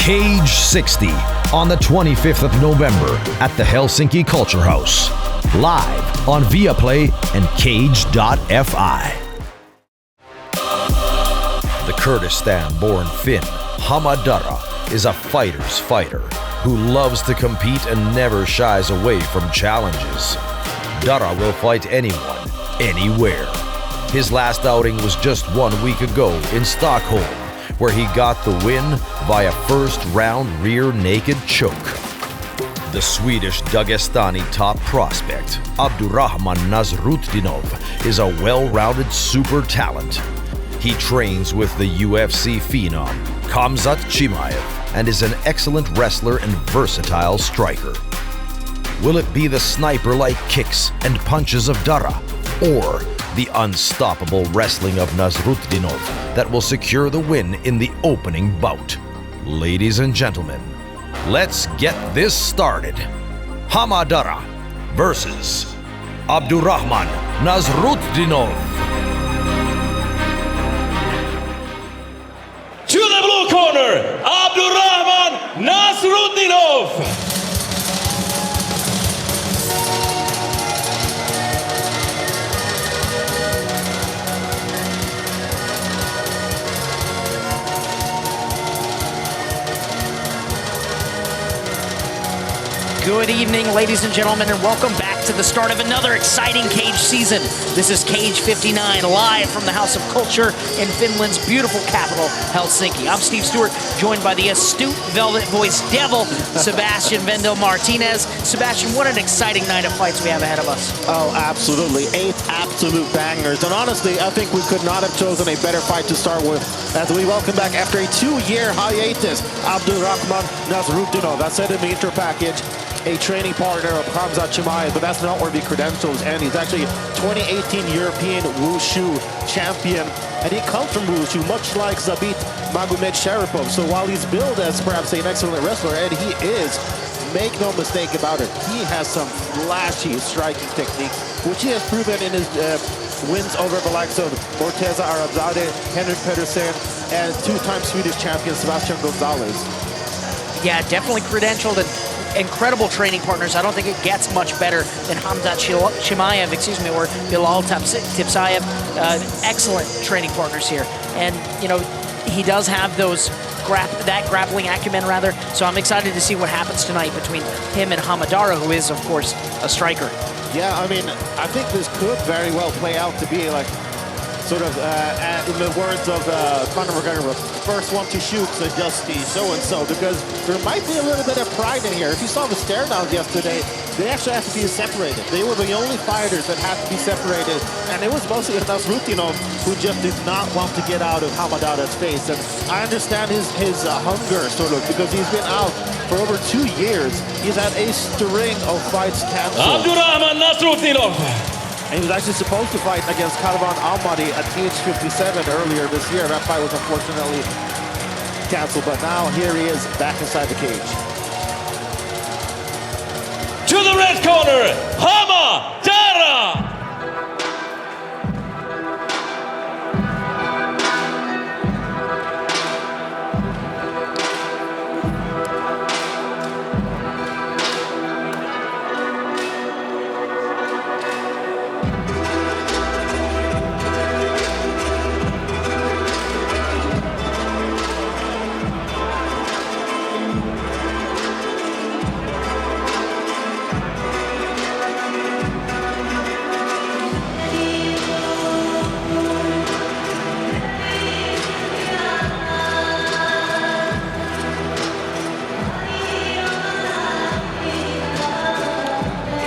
Cage 60 on the 25th of November at the Helsinki Culture House. Live on Viaplay and Cage.fi. The Kurdistan-born Finn, Hama Dara, is a fighter's fighter who loves to compete and never shies away from challenges. Dara will fight anyone, anywhere. His last outing was just 1 week ago in Stockholm, where he got the win via first-round rear naked choke. The Swedish Dagestani top prospect, Abdurahman Nasrutdinov, is a well-rounded super talent. He trains with the UFC phenom, Khamzat Chimaev, and is an excellent wrestler and versatile striker. Will it be the sniper-like kicks and punches of Dara, or the unstoppable wrestling of Nasrutdinov that will secure the win in the opening bout? Ladies and gentlemen, let's get this started. Hama Dara versus Abdurahman Nasrutdinov. To the blue corner, Abdurahman Nasrutdinov. Good evening, ladies and gentlemen, and welcome back to the start of another exciting Cage season. This is Cage 59, live from the House of Culture in Finland's beautiful capital, Helsinki. I'm Steve Stewart, joined by the astute velvet-voiced devil, Sebastian Vendel-Martinez. Sebastian, what an exciting night of fights we have ahead of us. Oh, absolutely. 8 absolute bangers. And honestly, I think we could not have chosen a better fight to start with, as we welcome back after a 2-year hiatus, Abdurahman Nasrutdinov. That's said in the intro package. A training partner of Khamzat Chimaev, but that's not where the credentials end. He's actually 2018 European Wushu champion, and he comes from Wushu, much like Zabit Magomedsharipov. So while he's billed as perhaps an excellent wrestler, and he is, make no mistake about it, he has some flashy striking techniques, which he has proven in his wins over the likes of Morteza Arabzadeh, Henrik Pedersen, and 2-time Swedish champion Sebastian Gonzalez. Yeah, definitely credentialed and incredible training partners. I don't think it gets much better than Khamzat Chimaev, or Bilal Tipsayev. Excellent training partners here. And, you know, he does have those grappling acumen, rather. So I'm excited to see what happens tonight between him and Hama Dara, who is, of course, a striker. Yeah, I mean, I think this could very well play out to be like, sort of, in the words of Conor McGregor, first one to shoot, so just the so-and-so, because there might be a little bit of pride in here. If you saw the stare-downs yesterday, they actually have to be separated. They were the only fighters that had to be separated, and it was mostly Nasrutdinov who just did not want to get out of Hama Dara's face. And I understand his hunger, sort of, because he's been out for over 2 years. He's had a string of fights canceled. Abdurahman Nasrutdinov. And he was actually supposed to fight against Karvan Almaty at age 57 earlier this year. That fight was unfortunately canceled, but now here he is back inside the cage. To the red corner, Hama Dara.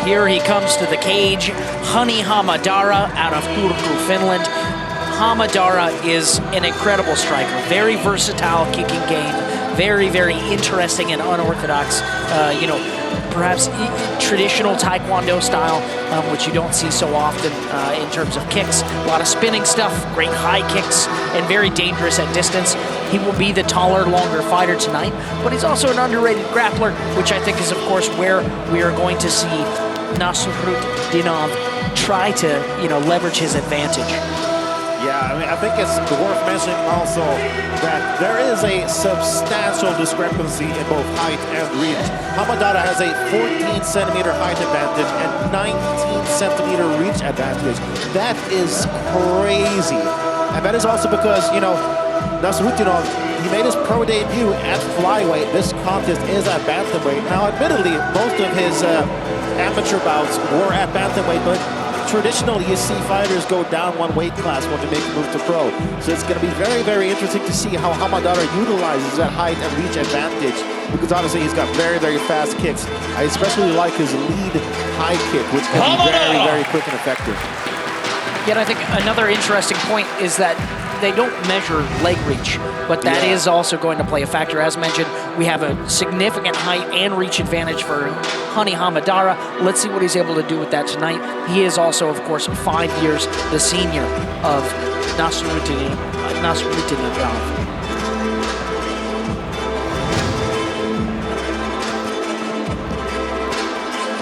Here he comes to the cage, Hani Hama Dara out of Turku, Finland. Hama Dara is an incredible striker, very versatile kicking game, very, very interesting and unorthodox, perhaps traditional Taekwondo style, which you don't see so often in terms of kicks. A lot of spinning stuff, great high kicks, and very dangerous at distance. He will be the taller, longer fighter tonight, but he's also an underrated grappler, which I think is, of course, where we are going to see Nasrutdinov try to, leverage his advantage. Yeah, I mean, I think it's worth mentioning also that there is a substantial discrepancy in both height and reach. Hama Dara has a 14-centimeter height advantage and 19-centimeter reach advantage. That is crazy. And that is also because, you know, Nasrutdinov, he made his pro debut at flyweight. This contest is at bantamweight. Now, admittedly, most of his amateur bouts were at bantamweight, but traditionally, you see fighters go down one weight class when they make a move to pro. So it's going to be very, very interesting to see how Hama Dara utilizes that height and reach advantage, because honestly, he's got very, very fast kicks. I especially like his lead high kick, which can be very, very quick and effective. Yet I think another interesting point is that they don't measure leg reach, but that is also going to play a factor. As mentioned, we have a significant height and reach advantage for Hama Dara. Let's see what he's able to do with that tonight. He is also, of course, 5 years the senior of Nasrutdinov.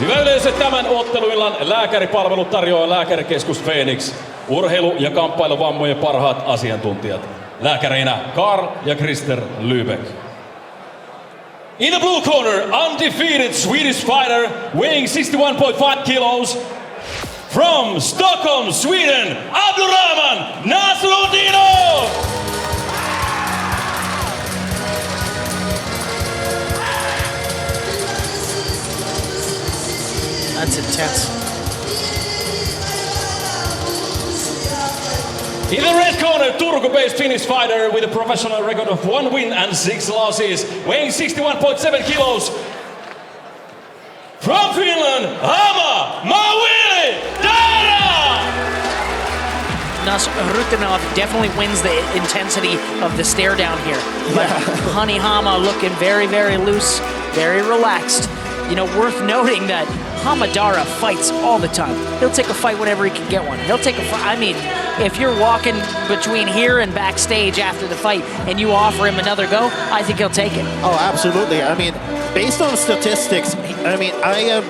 Hyvä yleisö, tämän otteluillan lääkäripalvelut tarjoaa Lääkärikeskus Phoenix. Urheilu- ja kamppailuvammojen parhaat asiantuntijat. Lääkäreinä Karl ja Krister Lübeck. In the blue corner, undefeated Swedish fighter weighing 61.5 kilos. From Stockholm, Sweden, Abdurahman Nasrutdinov! That's intense. In the red corner, Turku-based Finnish fighter with a professional record of 1 win and 6 losses, weighing 61.7 kilos. From Finland, Hama Dara! Nasrutdinov definitely wins the intensity of the stare down here. But Hama looking very, very loose, very relaxed. You know, worth noting that Hama Dara fights all the time. He'll take a fight whenever he can get one. He'll take a fight. I mean, if you're walking between here and backstage after the fight and you offer him another go, I think he'll take it. Oh, absolutely. I mean, based on statistics, I mean, I am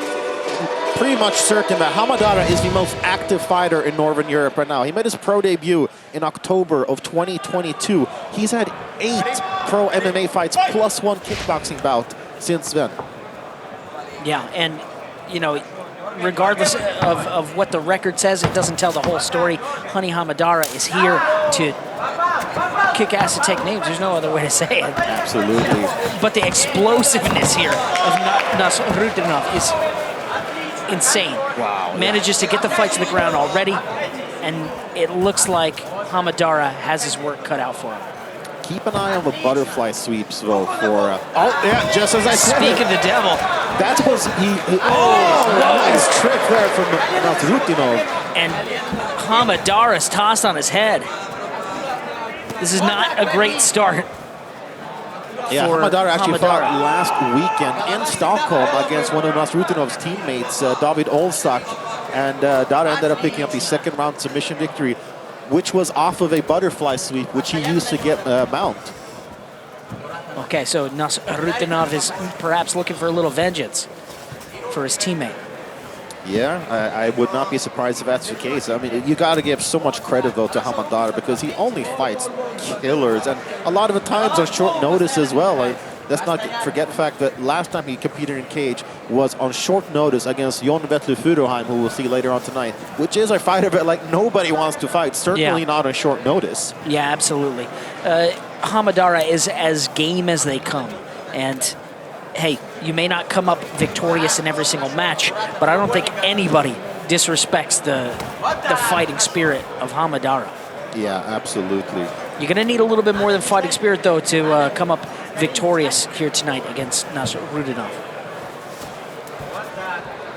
pretty much certain that Hama Dara is the most active fighter in Northern Europe right now. He made his pro debut in October of 2022. He's had 8 pro MMA fights plus 1 kickboxing bout since then. Yeah, and, you know, regardless of what the record says, it doesn't tell the whole story. Hama Dara is here to kick ass and take names. There's no other way to say it. Absolutely. But the explosiveness here of Nasrutdinov is insane. Wow. Manages to get the fight to the ground already, and it looks like Hama Dara has his work cut out for him. Keep an eye on the butterfly sweeps, though, for... just as I said. Speak of the devil. That was... nice trick there from Nasrutdinov. And Hama Dara's tossed on his head. This is not a great start. Yeah, Hama Dara actually fought last weekend in Stockholm against one of Nasrutdinov's teammates, David Olsak. And Dara ended up picking up the second round submission victory, which was off of a butterfly sweep, which he used to get mount. Okay, so Nasrutdinov is perhaps looking for a little vengeance for his teammate. Yeah, I would not be surprised if that's the case. I mean, you got to give so much credit, though, to Hama Dara, because he only fights killers, and a lot of the times on short notice as well. Let's not forget the fact that last time he competed in cage was on short notice against Jon Vetle Furuheim, who we'll see later on tonight, which is a fighter that like nobody wants to fight, certainly not on short notice. Yeah, absolutely. Hama Dara is as game as they come, and hey, you may not come up victorious in every single match, but I don't think anybody disrespects the fighting spirit of Hama Dara. Yeah, absolutely. You're going to need a little bit more than fighting spirit, though, to come up victorious here tonight against Nasrutdinov.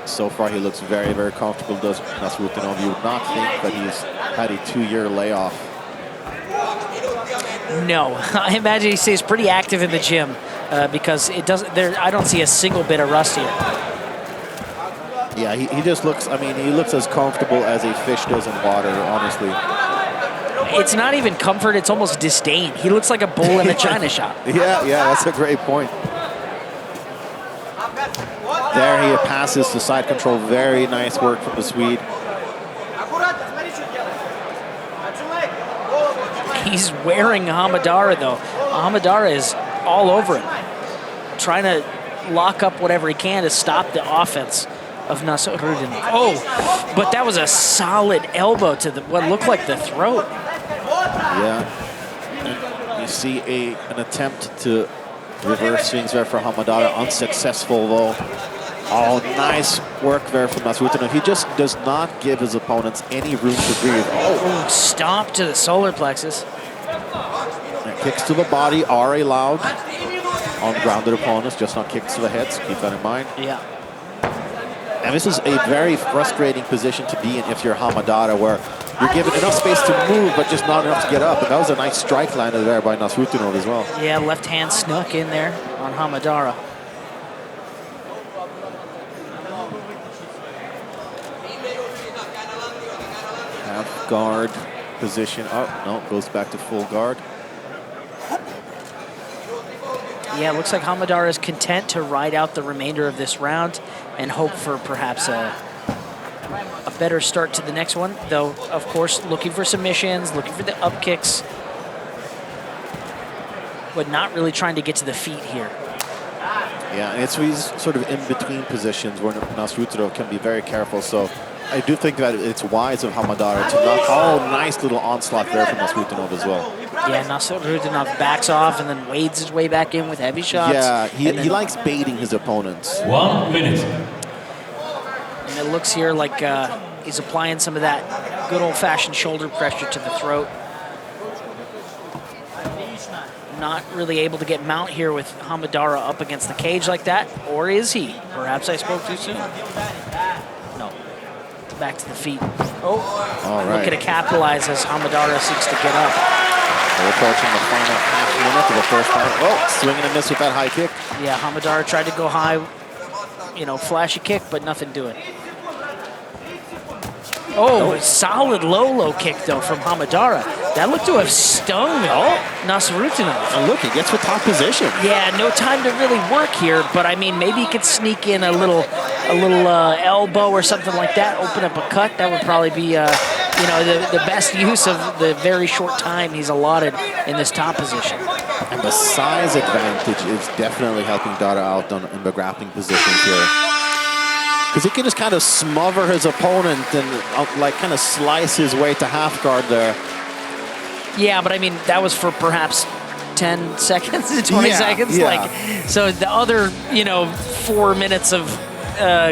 So far, he looks very, very comfortable, does Nasrutdinov. You would not think that he's had a 2-year layoff. No, I imagine he stays pretty active in the gym because it doesn't. I don't see a single bit of rust here. Yeah, he just looks. I mean, he looks as comfortable as a fish does in water, honestly. It's not even comfort, it's almost disdain. He looks like a bull in a china shop. Yeah, that's a great point. There he passes to side control. Very nice work from the Swede. He's wearing Hamadara, though. Hamadara is all over him, trying to lock up whatever he can to stop the offense of Nasrutdinov. Oh, but that was a solid elbow to what looked like the throat. Yeah. And you see an attempt to reverse swings there for Hamadara. Unsuccessful, though. Oh, nice work there from Nasrutdinov. He just does not give his opponents any room to breathe. Oh, stomp to the solar plexus. And kicks to the body are allowed on grounded opponents, just not kicks to the head, so keep that in mind. Yeah. And this is a very frustrating position to be in if you're Hamadara, where you're given enough space to move, but just not enough to get up. And that was a nice strike landed there by Nasrutdinov as well. Yeah, left hand snuck in there on Hamadara. Half guard position. Oh, no, goes back to full guard. Yeah, it looks like Hamadara is content to ride out the remainder of this round and hope for perhaps a better start to the next one. Though, of course, looking for submissions, looking for the up kicks, but not really trying to get to the feet here. Yeah, and it's these sort of in-between positions where Nasrutdinov can be very careful. So I do think that it's wise of Hamadara to not... Oh, nice little onslaught there from Nasrutdinov as well. Yeah, Nasrutdinov backs off and then wades his way back in with heavy shots. Yeah, he likes baiting his opponents. 1 minute. And it looks here like he's applying some of that good old-fashioned shoulder pressure to the throat. Not really able to get mount here with Hamadara up against the cage like that. Or is he? Perhaps I spoke too soon. No. Back to the feet. Oh, all right. Looking to capitalize as Hamadara seeks to get up. We're approaching the final half minute of the first round. Oh, swinging and miss with that high kick. Yeah, Hamadara tried to go high, you know, flashy kick, but nothing doing. Oh, solid low kick, though, from Hamadara. That looked to have stung Nasrutdinov. And look, he gets with top position. Yeah, no time to really work here, but I mean, maybe he could sneak in a little elbow or something like that, open up a cut. That would probably be, you know, the best use of the very short time he's allotted in this top position. And the size advantage is definitely helping Dara out in the grappling positions here. Because he can just kind of smother his opponent and like kind of slice his way to half guard there. Yeah, but I mean, that was for perhaps 10 seconds, 20 seconds. Yeah. Like, so the other, you know, 4 minutes of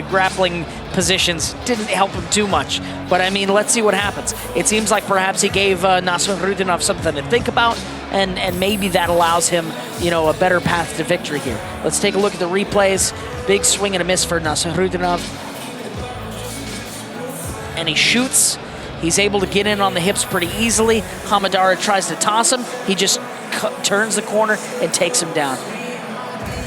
grappling positions didn't help him too much. But I mean, let's see what happens. It seems like perhaps he gave Nasrutdinov something to think about, and maybe that allows him, you know, a better path to victory here. Let's take a look at the replays. Big swing and a miss for Nasrutdinov. And he shoots. He's able to get in on the hips pretty easily. Hamadara tries to toss him. He just turns the corner and takes him down.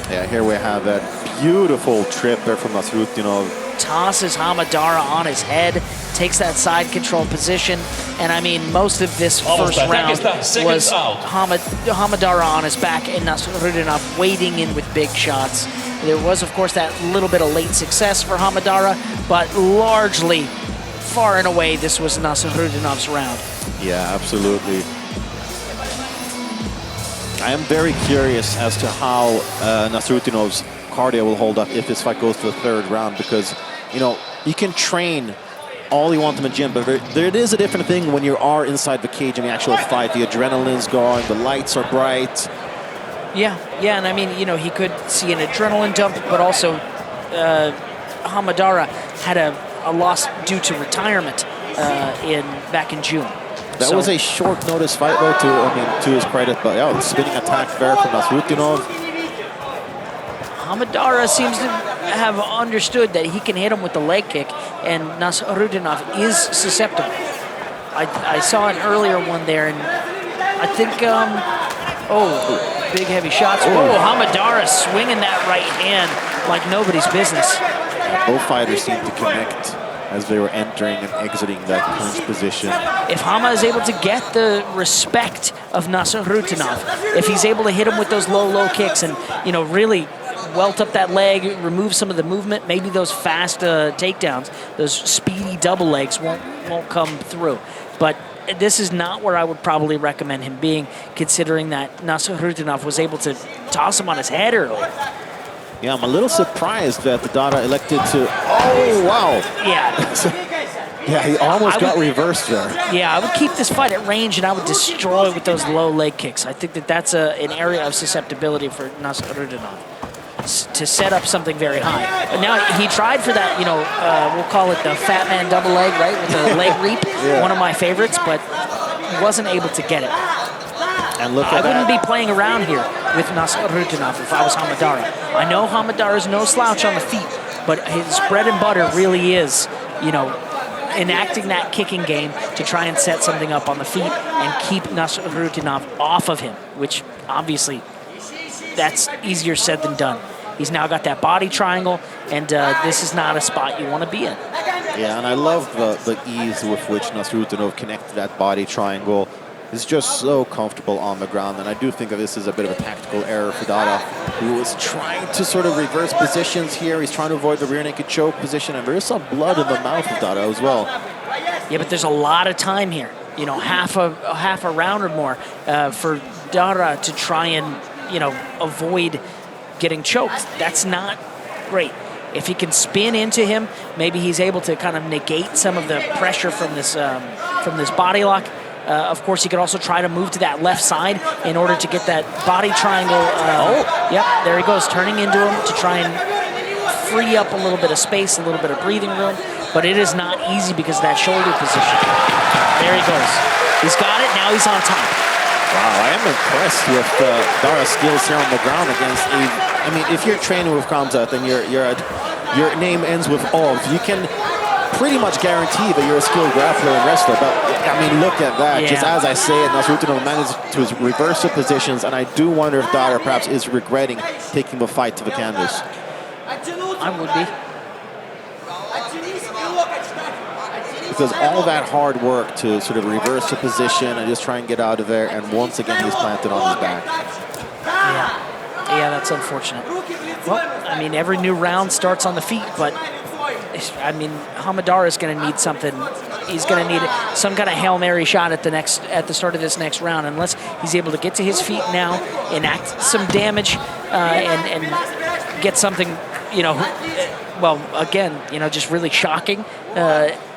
Yeah, here we have that beautiful trip there from Nasrutdinov. Tosses Hamadara on his head, takes that side control position, and I mean, most of this first round was Hamadara on his back and Nasrutdinov wading in with big shots. There was, of course, that little bit of late success for Hamadara, but largely, far and away, this was Nasrutdinov's round. Yeah, absolutely. I am very curious as to how Nasrutdinov's cardio will hold up if this fight goes to the third round, because, you know, you can train all you want in the gym, but there is a different thing when you are inside the cage in the actual fight. The adrenaline's going, the lights are bright. Yeah, and I mean, you know, he could see an adrenaline dump, but also Hamadara had a loss due to retirement back in June. That was a short notice fight, though, to his credit, but yeah, spinning attack there from Nasrutdinov. Hamadara seems to have understood that he can hit him with the leg kick, and Nasrutdinov is susceptible. I saw an earlier one there, and I think, big heavy shots. Oh, Hamadara swinging that right hand like nobody's business. Both fighters seem to connect as they were entering and exiting that clinch position. If Hama is able to get the respect of Nasrutdinov, if he's able to hit him with those low kicks and, you know, really welt up that leg, remove some of the movement, maybe those fast takedowns, those speedy double legs won't come through. But this is not where I would probably recommend him being, considering that Nasrutdinov was able to toss him on his head early. Yeah, I'm a little surprised that the Dara elected to... Oh, wow. Yeah. Yeah, he almost got reversed there. Yeah, I would keep this fight at range, and I would destroy with those low leg kicks. I think that that's an area of susceptibility for Nasrutdinov, to set up something very high. But now he tried for that, we'll call it the fat man double leg, right, with the leg reap, one of my favorites, but wasn't able to get it. And look at I wouldn't be playing around here with Nasrutdinov if I was Hama Dara. I know Hama Dara is no slouch on the feet, but his bread and butter really is, enacting that kicking game to try and set something up on the feet and keep Nasrutdinov off of him, which obviously that's easier said than done. He's now got that body triangle, and this is not a spot you want to be in. Yeah, and I love the ease with which Nasrutdinov connected that body triangle. It's just so comfortable on the ground, and I do think that this is a bit of a tactical error for Dara, who was trying to sort of reverse positions here. He's trying to avoid the rear naked choke position, and there is some blood in the mouth of Dara as well. Yeah, but there's a lot of time here. Half a round or more for Dara to try and avoid getting choked. That's not great. If he can spin into him, maybe he's able to kind of negate some of the pressure from this body lock. Of course, he could also try to move to that left side in order to get that body triangle. Yep, there he goes, turning into him to try and free up a little bit of space, a little bit of breathing room. But it is not easy because of that shoulder position. There he goes. He's got it. Now he's on top. Wow, I am impressed with Dara's skills here on the ground against I mean, if you're training with Kamzat and your name ends with Ov, you can pretty much guarantee that you're a skilled grappler and wrestler. But I mean, look at that. Yeah. Just as I say it, Nasrutdinov managed to reverse the positions, and I do wonder if Dara perhaps is regretting taking the fight to the canvas. I would be. Because all that hard work to sort of reverse the position and just try and get out of there, and once again he's planted on his back. Yeah, that's unfortunate. Well, I mean, every new round starts on the feet, but I mean, Hama Dara is going to need something. He's going to need some kind of Hail Mary shot at the start of this next round, unless he's able to get to his feet now, enact some damage, and get something, well, again, just really shocking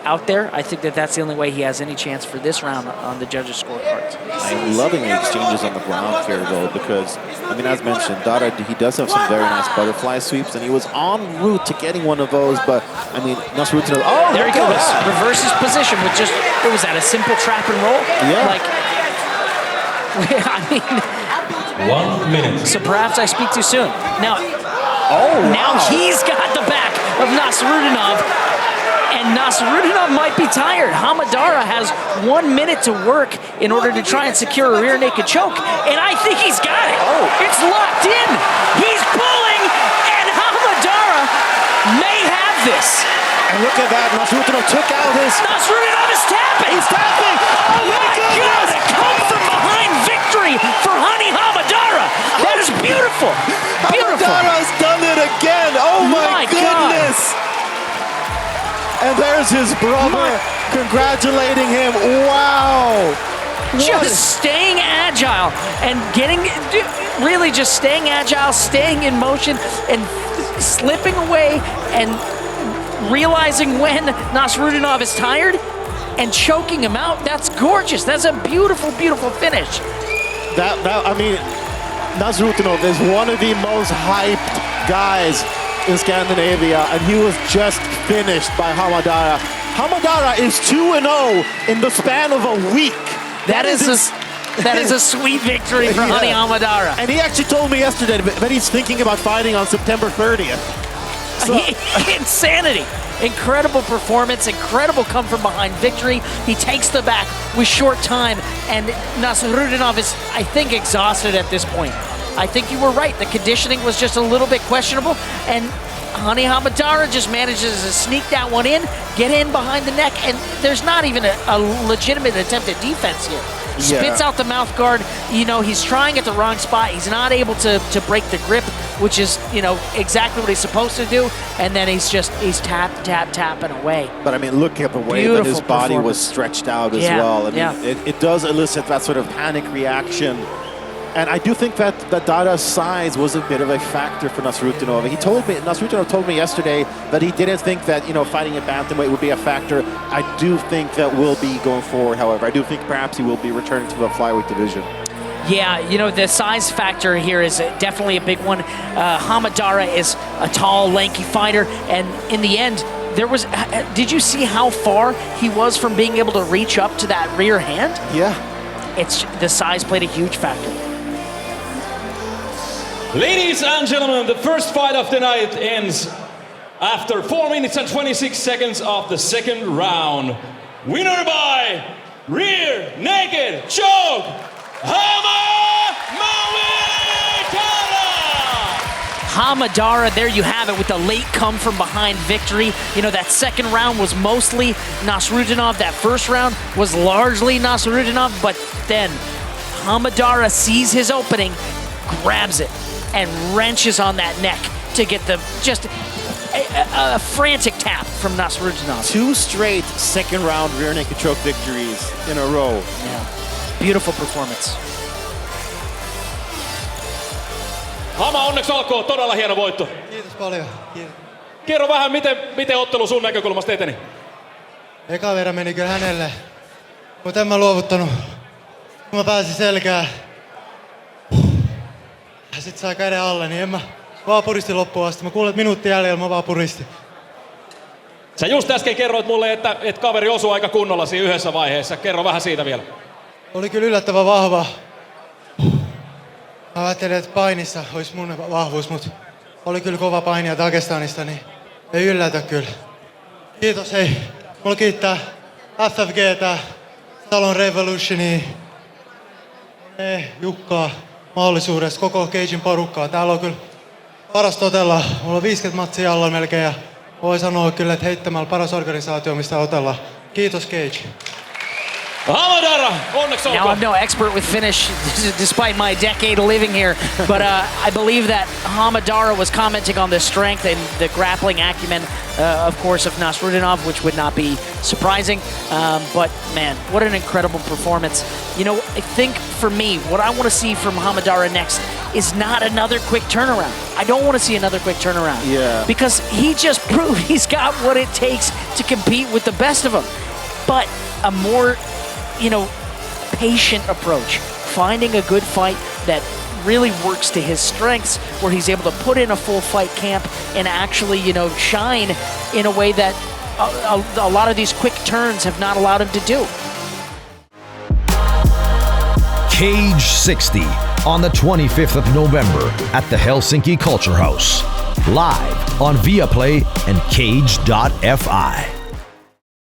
out there. I think that that's the only way he has any chance for this round on the judges' scorecards. I'm loving the exchanges on the ground here, though, because, I mean, as mentioned, Dara, he does have some very nice butterfly sweeps, and he was en route to getting one of those, but, I mean, Nasrutdinov, oh, there he goes. Reverses position with just, what was that, a simple trap and roll? Yeah. I mean... 1 minute. So perhaps I speak too soon. Now, wow. he's got the back of Nasrutdinov, and Nasrutdinov might be tired. Hama Dara has 1 minute to work in order to try and secure a rear naked choke, and I think he's got it. It's locked in. He's pulling, and Hama Dara may have this. And look at that, Nasrutdinov took out his... Nasrutdinov is tapping. He's tapping. Oh my God, a come from behind victory for Hama Dara. That is beautiful. Beautiful. Dara's done it again. Oh my goodness. God. And there's his brother congratulating him. Wow. Just staying agile and really just staying agile, staying in motion and slipping away and realizing when Nasrutdinov is tired and choking him out. That's gorgeous. That's a beautiful, beautiful finish. I mean, Nasrutdinov is one of the most hyped guys in Scandinavia, and he was just finished by Hama Dara. Hama Dara is 2-0 in the span of a week. That is a sweet victory for Hama Dara. And he actually told me yesterday that he's thinking about fighting on September 30th. So. Insanity. Incredible performance, incredible come from behind victory. He takes the back with short time, and Nasrutdinov is, I think, exhausted at this point. I think you were right. The conditioning was just a little bit questionable, and Hama Dara just manages to sneak that one in, get in behind the neck, and there's not even a legitimate attempt at defense here. spits out the mouth guard. You know, he's trying at the wrong spot. He's not able to break the grip, which is, you know, exactly what he's supposed to do. And then he's tapping away. But I mean, look at the way that his body was stretched out as well. I mean, it does elicit that sort of panic reaction. And I do think that Dara's size was a bit of a factor for Nasrutdinov. Nasrutdinov told me yesterday that he didn't think that, you know, fighting at bantamweight would be a factor. I do think that will be going forward, however. I do think perhaps he will be returning to the flyweight division. Yeah, you know, the size factor here is definitely a big one. Hama Dara is a tall, lanky fighter, and in the end, did you see how far he was from being able to reach up to that rear hand? Yeah. The size played a huge factor. Ladies and gentlemen, the first fight of the night ends after 4 minutes and 26 seconds of the second round. Winner by rear naked choke, Hama Dara, there you have it with the late come from behind victory. You know, that second round was mostly Nasrutdinov. That first round was largely Nasrutdinov, but then Hama Dara sees his opening, grabs it, and wrenches on that neck to get just a frantic tap from Nasrutdinov. 2 straight second round rear naked choke victories in a row. Yeah, beautiful performance. Hama, onneksi olkoon, todella hieno voitto. Kiitos paljon. Kiitos. Kerro vähän, miten ottelu sun näkökulmasta eteni? Eka verran meni kyllä hänelle, mutta en mä luovuttanut. Kun mä pääsin selkään, sit sai käden alle, niin en mä vaan puristin loppuun asti. Mä kuulin, että minuutti jäljellä, mä vaan puristin. Sä just äsken kerroit mulle, että kaveri osui aika kunnolla siinä yhdessä vaiheessa. Kerro vähän siitä vielä. Oli kyllä yllättävän vahva. Mä ajattelin, että painissa olisi mun vahvuus, mutta oli kyllä kova painia Dagestanista, niin ei yllätä kyllä. Kiitos, hei. Mulla kiittää FFGtä, Salon Revolutionia, Jukkaa mahdollisuudesta, koko Cagein porukkaa. Täällä on kyllä paras totella. Mulla on 50 matsia alla melkein ja voi sanoa kyllä, että heittämällä paras organisaatio, mistä otella. Kiitos Cage. Hama Dara, onneksi olkoon. Now, I'm no expert with Finnish, despite my decade of living here, but I believe that Hama Dara was commenting on the strength and the grappling acumen, of course, of Nasrutdinov, which would not be surprising. But, man, what an incredible performance. You know, I think for me, what I want to see from Hama Dara next is not another quick turnaround. I don't want to see another quick turnaround. Yeah. Because he just proved he's got what it takes to compete with the best of them. But a more, you know, patient approach, finding a good fight that really works to his strengths, where he's able to put in a full fight camp and actually, you know, shine in a way that a lot of these quick turns have not allowed him to do. Cage 60 on the 25th of November at the Helsinki Culture House. Live on Viaplay and Cage.fi.